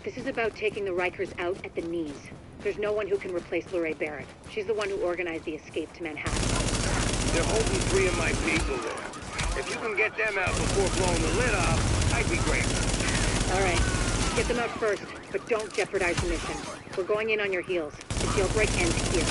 This is about taking the Rikers out at the knees. There's no one who can replace Lorraine Barrett. She's the one who organized the escape to Manhattan. They're holding 3 of my people there. If you can get them out before blowing the lid off, I'd be grateful. All right. Get them out first, but don't jeopardize the mission. We're going in on your heels. The jailbreak ends here.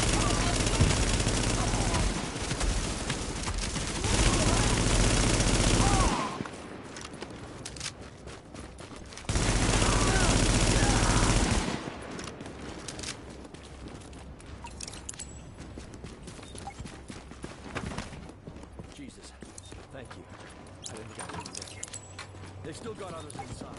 Jesus. Thank you. I didn't think I could make it. They've still got others inside.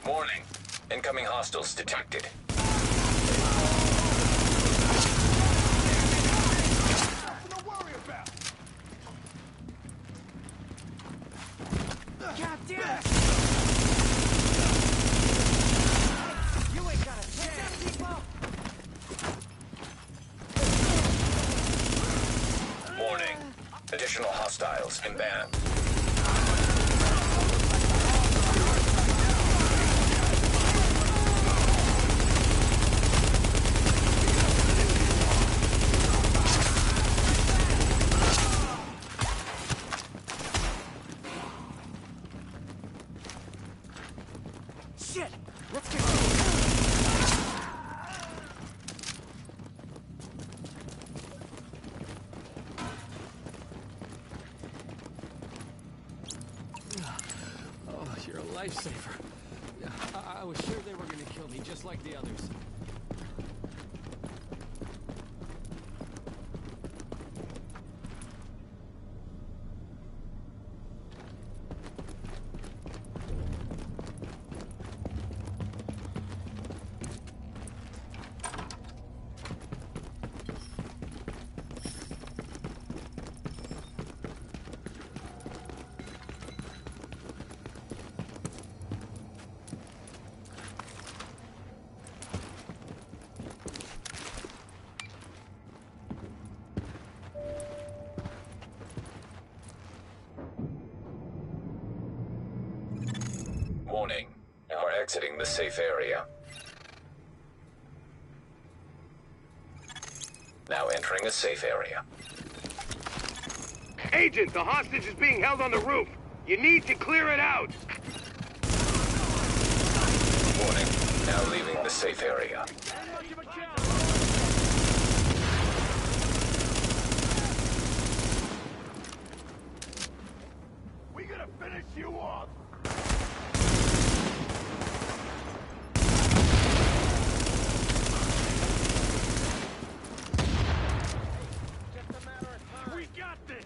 Warning. Incoming hostiles detected. Warning. Additional hostiles inbound. Shit! Let's get Oh, you're a lifesaver. I was sure they were gonna kill me, just like the others. Warning. Are exiting the safe area. Now entering a safe area. Agent, the hostage is being held on the roof. You need to clear it out. Warning. Now leaving the safe area. We're gonna finish you off. We got this!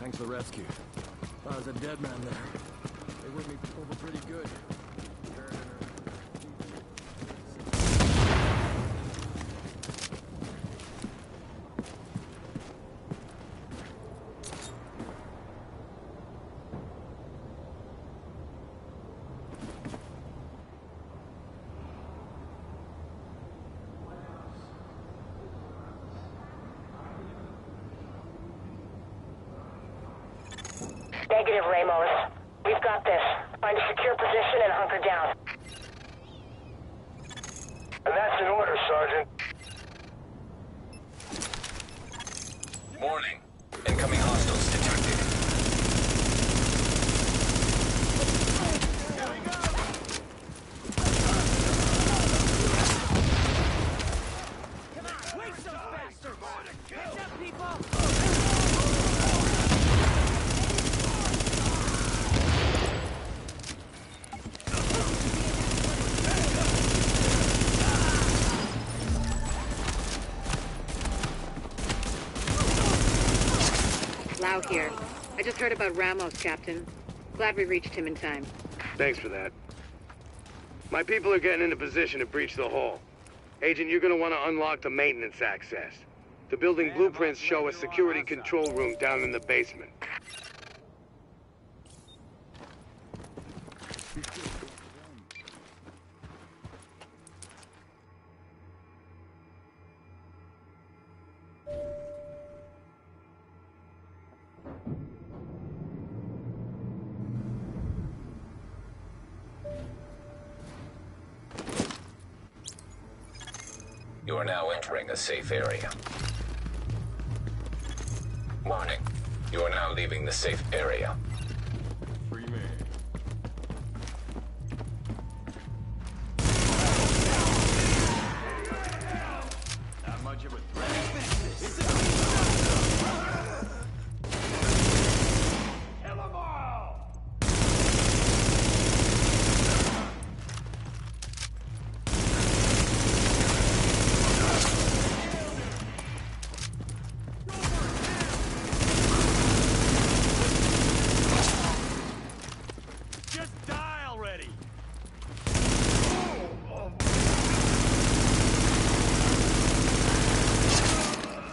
Thanks for the rescue. I was a dead man there. They whipped me over pretty good. Negative, Ramos. We've got this. Find a secure position and hunker down. And that's an order, Sergeant. Warning. Incoming hostiles detected. Lau here. I just heard about Ramos, Captain. Glad we reached him in time. Thanks for that. My people are getting into position to breach the hall. Agent, you're gonna want to unlock the maintenance access. The building blueprints show a security control room down in the basement. You are now entering a safe area. Warning. You are now leaving the safe area. Free man. Not much of a threat. Kill them all! Just die already!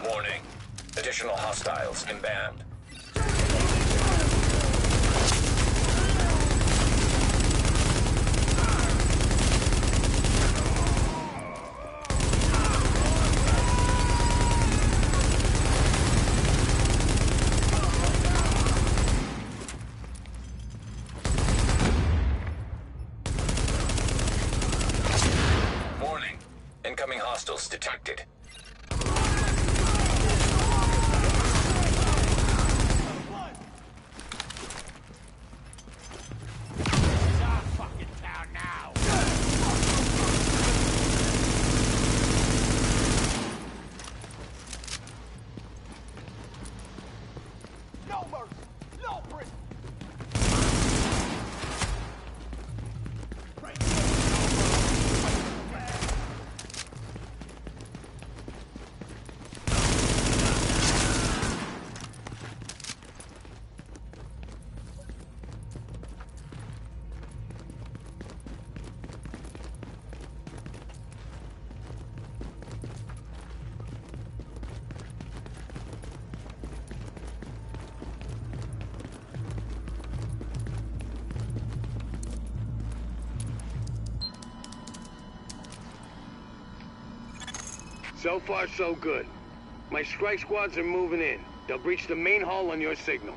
Warning. Additional hostiles inbound. Warning. Incoming hostiles detected. No mercy! No prison! So far, so good. My strike squads are moving in. They'll breach the main hall on your signal.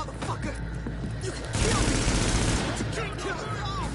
motherfucker! You can kill me, but you can't kill her off!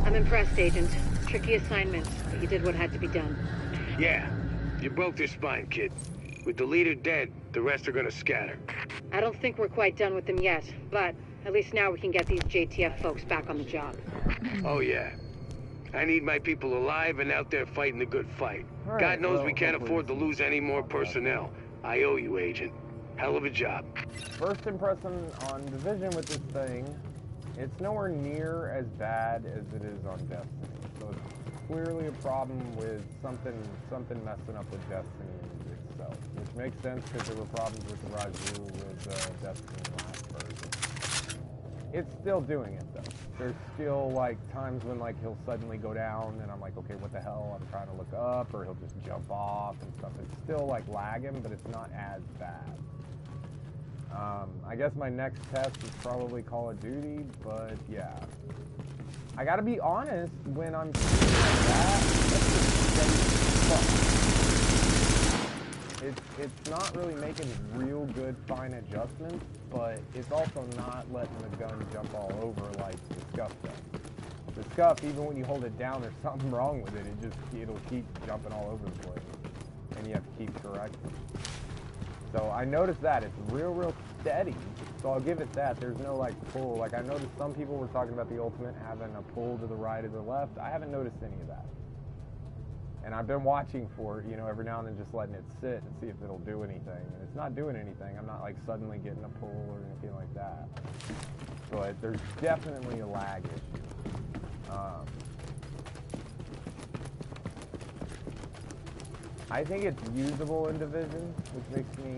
I'm impressed, Agent. Tricky assignment, but you did what had to be done. Yeah, you broke their spine, kid. With the leader dead, the rest are gonna scatter. I don't think we're quite done with them yet, but at least now we can get these JTF folks back on the job. Oh yeah. I need my people alive and out there fighting the good fight. Right, God knows well, we can't afford to lose any more personnel. I owe you, Agent. Hell of a job. First impression on Division with this thing, it's nowhere near as bad as it is on Destiny. So it's clearly a problem with something messing up with Destiny itself, which makes sense because there were problems with the RAZER with Destiny last version. It's still doing it though. There's still like times when like he'll suddenly go down and I'm like, okay, what the hell? I'm trying to look up, or he'll just jump off and stuff. It's still like lagging, but it's not as bad. I guess my next test is probably Call of Duty, but yeah. I gotta be honest, when I'm seeing that, it's not really making real good fine adjustments, but it's also not letting the gun jump all over like the Scuff does. The Scuff, even when you hold it down, there's something wrong with it. It'll keep jumping all over the place, and you have to keep correcting. So I noticed that it's real steady. So I'll give it that. There's no like pull. Like I noticed some people were talking about the ultimate having a pull to the right or the left. I haven't noticed any of that. And I've been watching for it, you know, every now and then just letting it sit and see if it'll do anything. And it's not doing anything. I'm not like suddenly getting a pull or anything like that. But there's definitely a lag issue. I think it's usable in Division, which makes me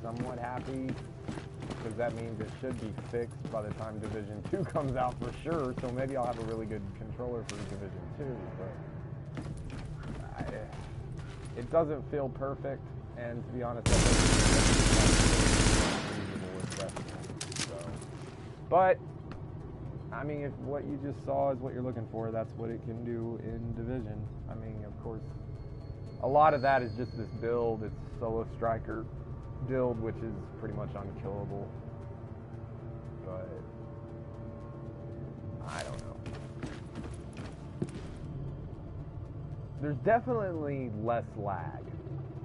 somewhat happy, because that means it should be fixed by the time Division 2 comes out for sure, so maybe I'll have a really good controller for Division 2, but it doesn't feel perfect, and to be honest, that doesn't feel usable with Destiny, so. But, I mean, if what you just saw is what you're looking for, that's what it can do in Division. I mean, of course, a lot of that is just this build. It's Solo Striker build, which is pretty much unkillable. But I don't know. There's definitely less lag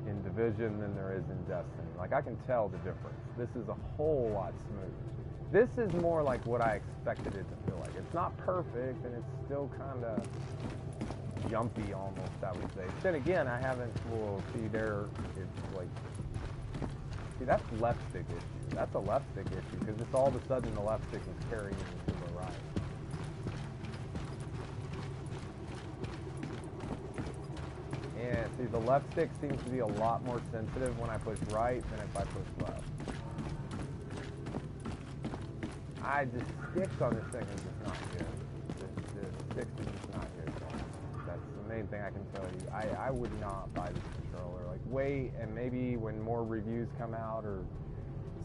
in Division than there is in Destiny. Like, I can tell the difference. This is a whole lot smoother. This is more like what I expected it to feel like. It's not perfect, and it's still kind of jumpy almost, I would say. Then again, I haven't, well, see there, it's like, see, that's left stick issue. That's a left stick issue, because it's all of a sudden the left stick is carrying me to the right. And see, the left stick seems to be a lot more sensitive when I push right than if I push left. The sticks on this thing are just not good. The sticks are just not good. That's the main thing I can tell you. I would not buy this controller. Like, wait, and maybe when more reviews come out or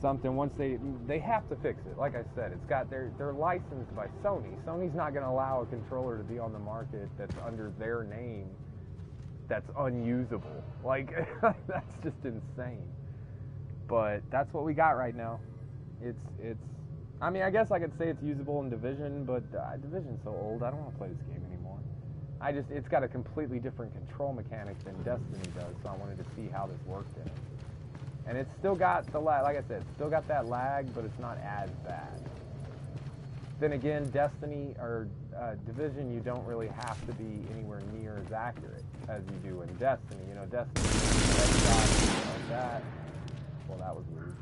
something, once they have to fix it. Like I said, it's got they're licensed by Sony. Sony's not going to allow a controller to be on the market that's under their name that's unusable. Like, that's just insane. But that's what we got right now. It's I mean, I guess I could say it's usable in Division, but Division's so old, I don't want to play this game anymore. it's got a completely different control mechanic than Destiny does, so I wanted to see how this worked in it. And it's still got the lag, like I said, it's still got that lag, but it's not as bad. Then again, Destiny, or Division, you don't really have to be anywhere near as accurate as you do in Destiny. You know, Destiny, headshots like that. Well, that was weird.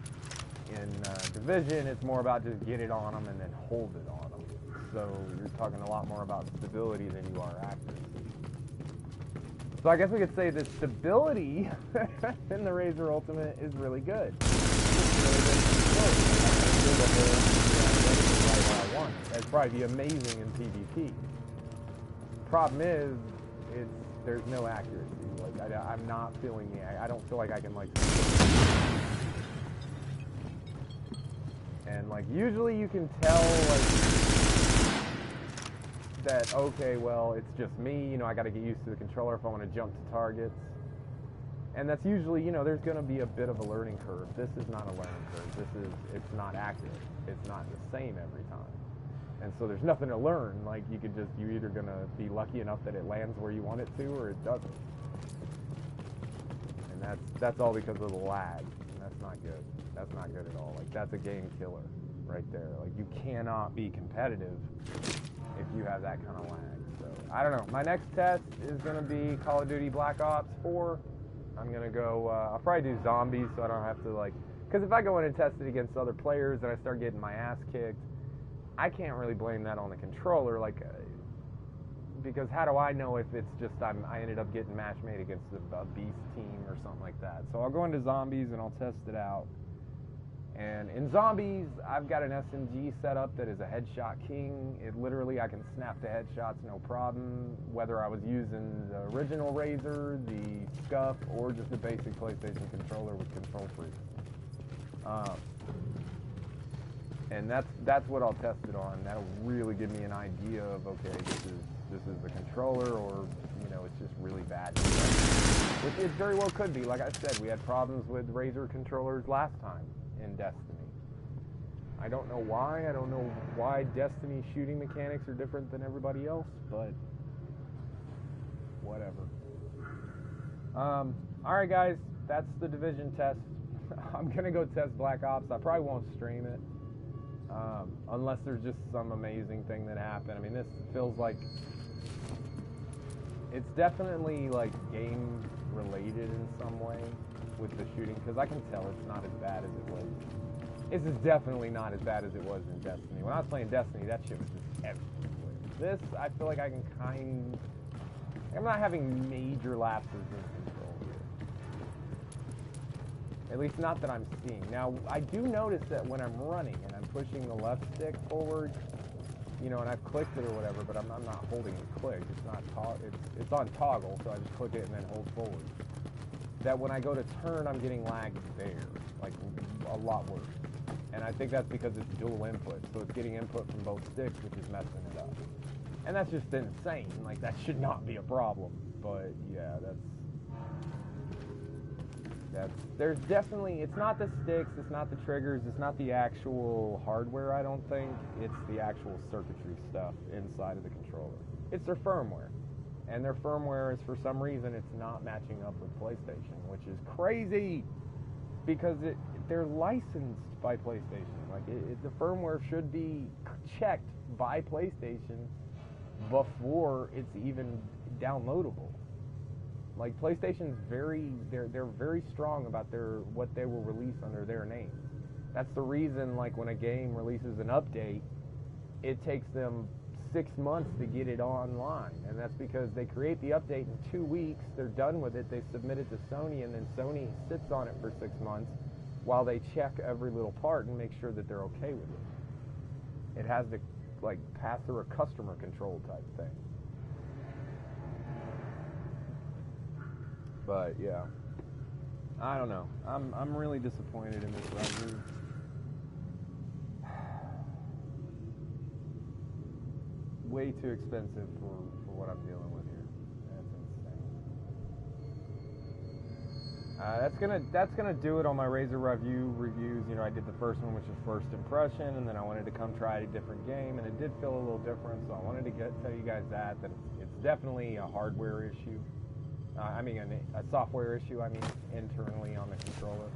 In Division, it's more about just get it on them and then hold it on them. So you're talking a lot more about stability than you are accuracy. So I guess we could say the stability in the RAZER Ultimate is really good. That'd probably be amazing in PvP. Problem is, there's no accuracy. Like I'm not feeling I don't feel like I can like. And like usually you can tell like that, okay, well, it's just me, you know, I got to get used to the controller if I want to jump to targets. And that's usually, you know, there's going to be a bit of a learning curve. This is not a learning curve. It's not accurate. It's not the same every time. And so there's nothing to learn. Like you're either going to be lucky enough that it lands where you want it to, or it doesn't. And that's all because of the lag. And that's not good. That's not good at all. Like that's a game killer right there. Like you cannot be competitive if you have that kind of lag. So I don't know. My next test is going to be Call of Duty Black Ops 4. I'm going to go, I'll probably do zombies so I don't have to like, because if I go in and test it against other players and I start getting my ass kicked, I can't really blame that on the controller, like, because how do I know if it's just I ended up getting match made against a beast team or something like that. So I'll go into zombies and I'll test it out. And in zombies, I've got an SMG setup that is a headshot king. It literally, I can snap the headshots no problem, whether I was using the original RAZER, the SCUF, or just a basic PlayStation controller with control freaks. And that's what I'll test it on. That'll really give me an idea of, okay, this is the controller, or, you know, it's just really bad. Which it very well could be. Like I said, we had problems with RAZER controllers last time in Destiny. I don't know why. I don't know why Destiny shooting mechanics are different than everybody else, but whatever. Alright guys, that's the Division test. I'm gonna go test Black Ops. I probably won't stream it. Unless there's just some amazing thing that happened. I mean, this feels like it's definitely like game related in some way with the shooting, because I can tell it's not as bad as it was. This is definitely not as bad as it was in Destiny. When I was playing Destiny, that shit was just everywhere. This, I feel like I can I'm not having major lapses in control here. At least not that I'm seeing. Now, I do notice that when I'm running and I'm pushing the left stick forward, you know, and I've clicked it or whatever, but I'm not holding it clicked. It's not it's on toggle, so I just click it and then hold forward. That when I go to turn, I'm getting lagged there, like a lot worse. And I think that's because it's dual input, so it's getting input from both sticks, which is messing it up. And that's just insane. Like, that should not be a problem. But yeah, there's definitely, it's not the sticks, it's not the triggers, it's not the actual hardware, I don't think. It's the actual circuitry stuff inside of the controller. It's their firmware. And their firmware is, for some reason, it's not matching up with PlayStation, which is crazy, because they're licensed by PlayStation. Like, the firmware should be checked by PlayStation before it's even downloadable. Like, PlayStation's they're very strong about what they will release under their name. That's the reason, like, when a game releases an update, it takes them 6 months to get it online, and that's because they create the update in 2 weeks, they're done with it, they submit it to Sony, and then Sony sits on it for 6 months while they check every little part and make sure that they're okay with it. It has to, like, pass through a customer control type thing. But yeah, I don't know. I'm really disappointed in this RAZER. Way too expensive for what I'm dealing with here. That's insane. That's gonna do it on my RAZER reviews. You know, I did the first one, which was first impression, and then I wanted to come try a different game, and it did feel a little different. So I wanted to tell you guys that it's definitely a hardware issue. I mean, a software issue, I mean, internally on the controller.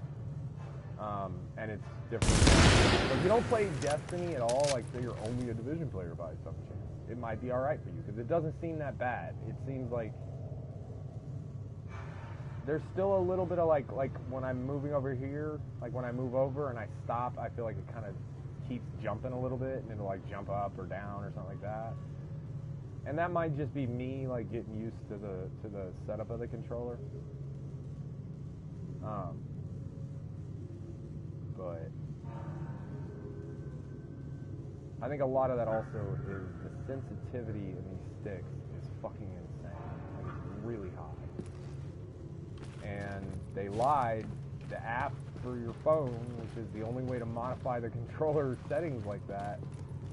And it's different. So if you don't play Destiny at all, like say you're only a Division player by some chance, it might be alright for you, because it doesn't seem that bad. It seems like there's still a little bit of like when I'm moving over here, like when I move over and I stop, I feel like it kind of keeps jumping a little bit, and it'll like jump up or down or something like that. And that might just be me like getting used to the setup of the controller. But I think a lot of that also is the sensitivity in these sticks is fucking insane. Like, it's really high. And they lied. The app for your phone, which is the only way to modify the controller settings like that,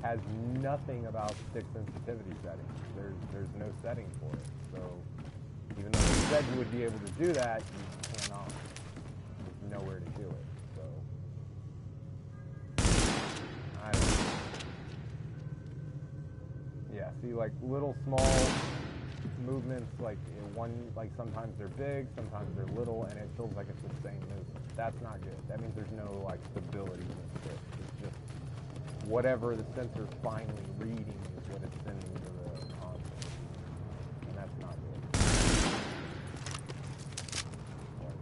has nothing about stick sensitivity settings. There's no setting for it. So even though they said you would be able to do that, you cannot. There's nowhere to do it. So I don't know. Yeah, see, like little small movements, like like sometimes they're big, sometimes they're little, and it feels like it's the same movement. That's not good. That means there's no like stability in the stick. It's just whatever the sensor's finally reading is what it's sending to the console, and that's not good.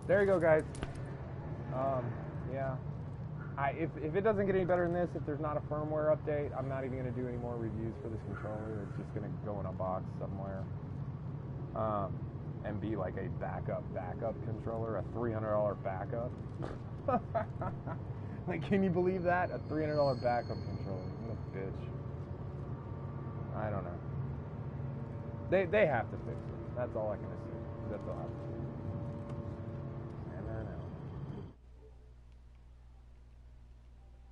There you go, guys. Yeah. If it doesn't get any better than this, if there's not a firmware update, I'm not even going to do any more reviews for this controller. It's just going to go in a box somewhere. And be like a backup controller, a $300 backup. Like, can you believe that? A $300 backup controller. What a bitch. I don't know. They have to fix it. That's all I can assume. That's all I have to say.